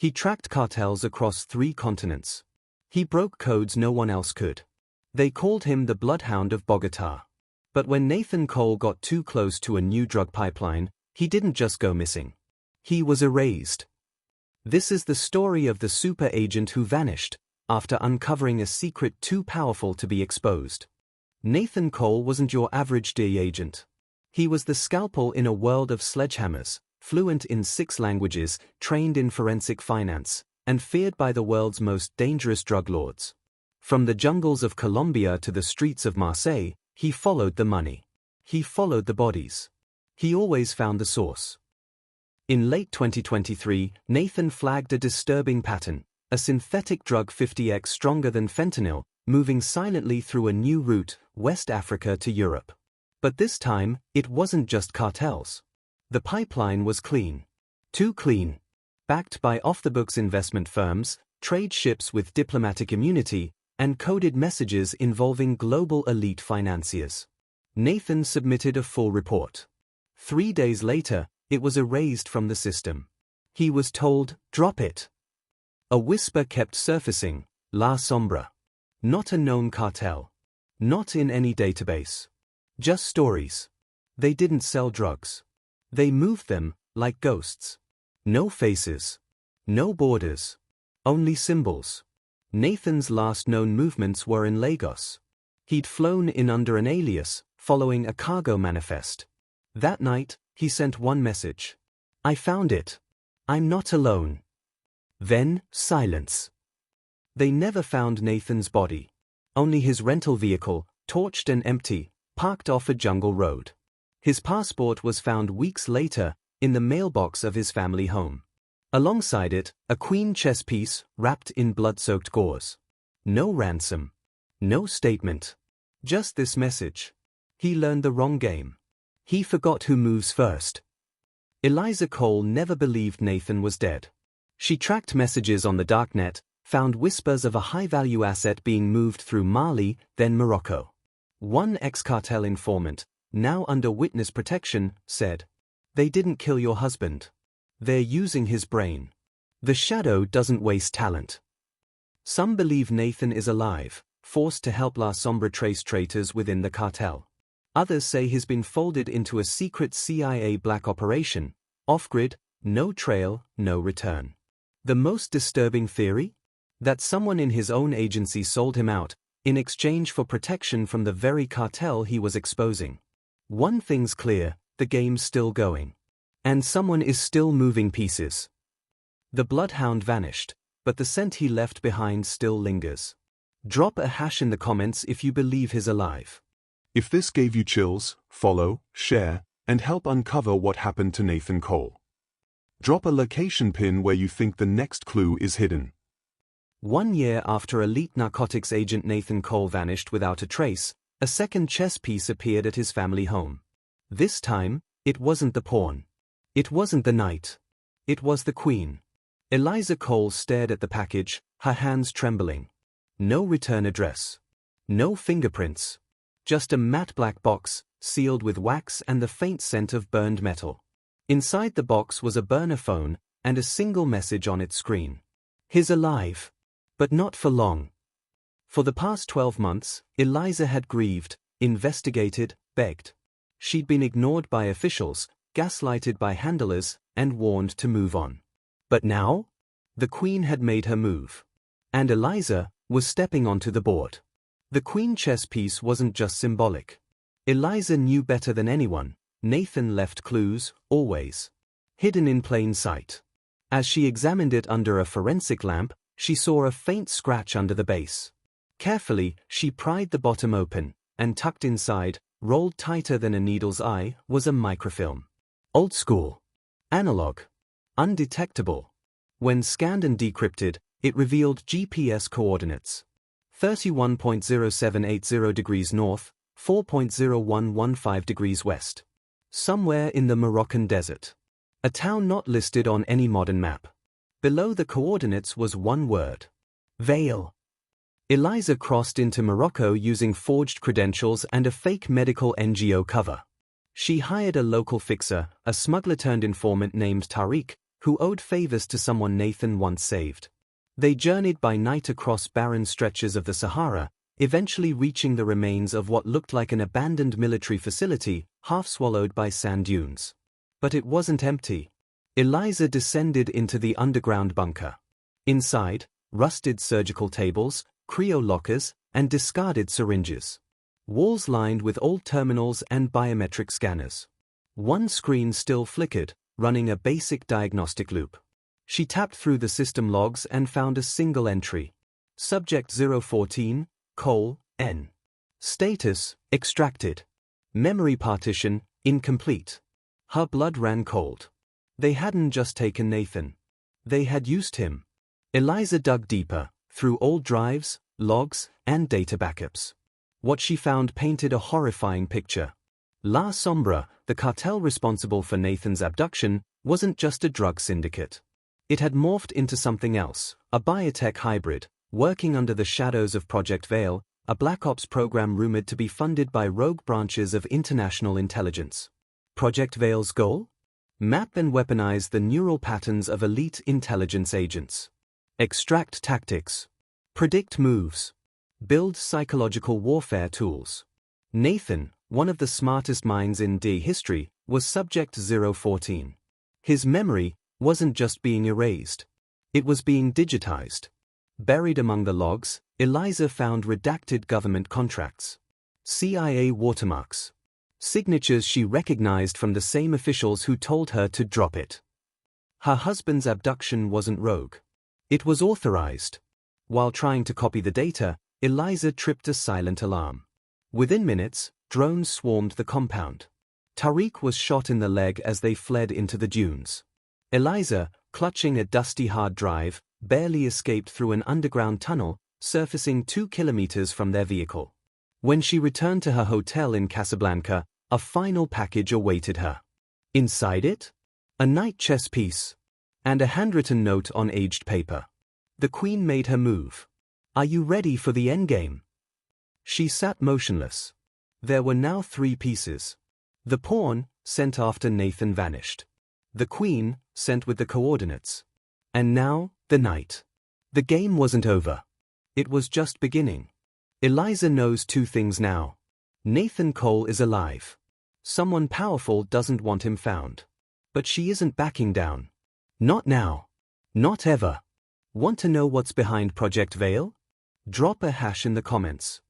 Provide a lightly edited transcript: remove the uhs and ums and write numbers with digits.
He tracked cartels across 3 continents. He broke codes no one else could. They called him the Bloodhound of Bogota. But when Nathan Cole got too close to a new drug pipeline, he didn't just go missing. He was erased. This is the story of the super agent who vanished after uncovering a secret too powerful to be exposed. Nathan Cole wasn't your average DEA agent. He was the scalpel in a world of sledgehammers, fluent in 6 languages, trained in forensic finance, and feared by the world's most dangerous drug lords. From the jungles of Colombia to the streets of Marseille, he followed the money. He followed the bodies. He always found the source. In late 2023, Nathan flagged a disturbing pattern, a synthetic drug 50x stronger than fentanyl, moving silently through a new route, West Africa to Europe. But this time, it wasn't just cartels. The pipeline was clean. Too clean. Backed by off-the-books investment firms, trade ships with diplomatic immunity, and coded messages involving global elite financiers. Nathan submitted a full report. 3 days later, it was erased from the system. He was told, "Drop it." A whisper kept surfacing, La Sombra. Not a known cartel. Not in any database. Just stories. They didn't sell drugs. They moved them, like ghosts. No faces. No borders. Only symbols. Nathan's last known movements were in Lagos. He'd flown in under an alias, following a cargo manifest. That night, he sent one message. "I found it. I'm not alone." Then, silence. They never found Nathan's body. Only his rental vehicle, torched and empty, parked off a jungle road. His passport was found weeks later, in the mailbox of his family home. Alongside it, a queen chess piece, wrapped in blood-soaked gauze. No ransom. No statement. Just this message. He learned the wrong game. He forgot who moves first. Eliza Cole never believed Nathan was dead. She tracked messages on the darknet, found whispers of a high-value asset being moved through Mali, then Morocco. One ex-cartel informant, now under witness protection, said, "They didn't kill your husband. They're using his brain. The shadow doesn't waste talent." Some believe Nathan is alive, forced to help La Sombra trace traitors within the cartel. Others say he's been folded into a secret CIA black operation, off-grid, no trail, no return. The most disturbing theory? That someone in his own agency sold him out, in exchange for protection from the very cartel he was exposing. One thing's clear, the game's still going. And someone is still moving pieces. The Bloodhound vanished, but the scent he left behind still lingers. Drop a hash in the comments if you believe he's alive. If this gave you chills, follow, share, and help uncover what happened to Nathan Cole. Drop a location pin where you think the next clue is hidden. 1 year after elite narcotics agent Nathan Cole vanished without a trace, a second chess piece appeared at his family home. This time, it wasn't the pawn. It wasn't the knight. It was the queen. Eliza Cole stared at the package, her hands trembling. No return address. No fingerprints. Just a matte black box, sealed with wax and the faint scent of burned metal. Inside the box was a burner phone, and a single message on its screen. "He's alive. But not for long." For the past 12 months, Eliza had grieved, investigated, begged. She'd been ignored by officials, gaslighted by handlers, and warned to move on. But now? The Queen had made her move. And Eliza was stepping onto the board. The Queen chess piece wasn't just symbolic. Eliza knew better than anyone. Nathan left clues, always. Hidden in plain sight. As she examined it under a forensic lamp, she saw a faint scratch under the base. Carefully, she pried the bottom open, and tucked inside, rolled tighter than a needle's eye, was a microfilm. Old school. Analog. Undetectable. When scanned and decrypted, it revealed GPS coordinates. 31.0780 degrees north, 4.0115 degrees west. Somewhere in the Moroccan desert. A town not listed on any modern map. Below the coordinates was one word. Veil. Eliza crossed into Morocco using forged credentials and a fake medical NGO cover. She hired a local fixer, a smuggler-turned-informant named Tariq, who owed favors to someone Nathan once saved. They journeyed by night across barren stretches of the Sahara, eventually reaching the remains of what looked like an abandoned military facility, half swallowed by sand dunes. But it wasn't empty. Eliza descended into the underground bunker. Inside, rusted surgical tables, cryo lockers, and discarded syringes. Walls lined with old terminals and biometric scanners. One screen still flickered, running a basic diagnostic loop. She tapped through the system logs and found a single entry. Subject 014, Cole, N. Status, extracted. Memory partition, incomplete. Her blood ran cold. They hadn't just taken Nathan. They had used him. Eliza dug deeper, through old drives, logs, and data backups. What she found painted a horrifying picture. La Sombra, the cartel responsible for Nathan's abduction, wasn't just a drug syndicate. It had morphed into something else, a biotech hybrid, working under the shadows of Project Veil, a black ops program rumored to be funded by rogue branches of international intelligence. Project Veil's goal? Map and weaponize the neural patterns of elite intelligence agents. Extract tactics. Predict moves. Build psychological warfare tools. Nathan, one of the smartest minds in D history, was Subject 014. His memory wasn't just being erased. It was being digitized. Buried among the logs, Eliza found redacted government contracts. CIA watermarks. Signatures she recognized from the same officials who told her to drop it. Her husband's abduction wasn't rogue. It was authorized. While trying to copy the data, Eliza tripped a silent alarm. Within minutes, drones swarmed the compound. Tariq was shot in the leg as they fled into the dunes. Eliza, clutching a dusty hard drive, barely escaped through an underground tunnel, surfacing 2 kilometers from their vehicle. When she returned to her hotel in Casablanca, a final package awaited her. Inside it? A night chess piece. And a handwritten note on aged paper. The Queen made her move. "Are you ready for the endgame?" She sat motionless. There were now 3 pieces. The pawn, sent after Nathan vanished. The Queen, sent with the coordinates. And now, the knight. The game wasn't over. It was just beginning. Eliza knows 2 things now. Nathan Cole is alive. Someone powerful doesn't want him found. But she isn't backing down. Not now. Not ever. Want to know what's behind Project Veil? Drop a hash in the comments.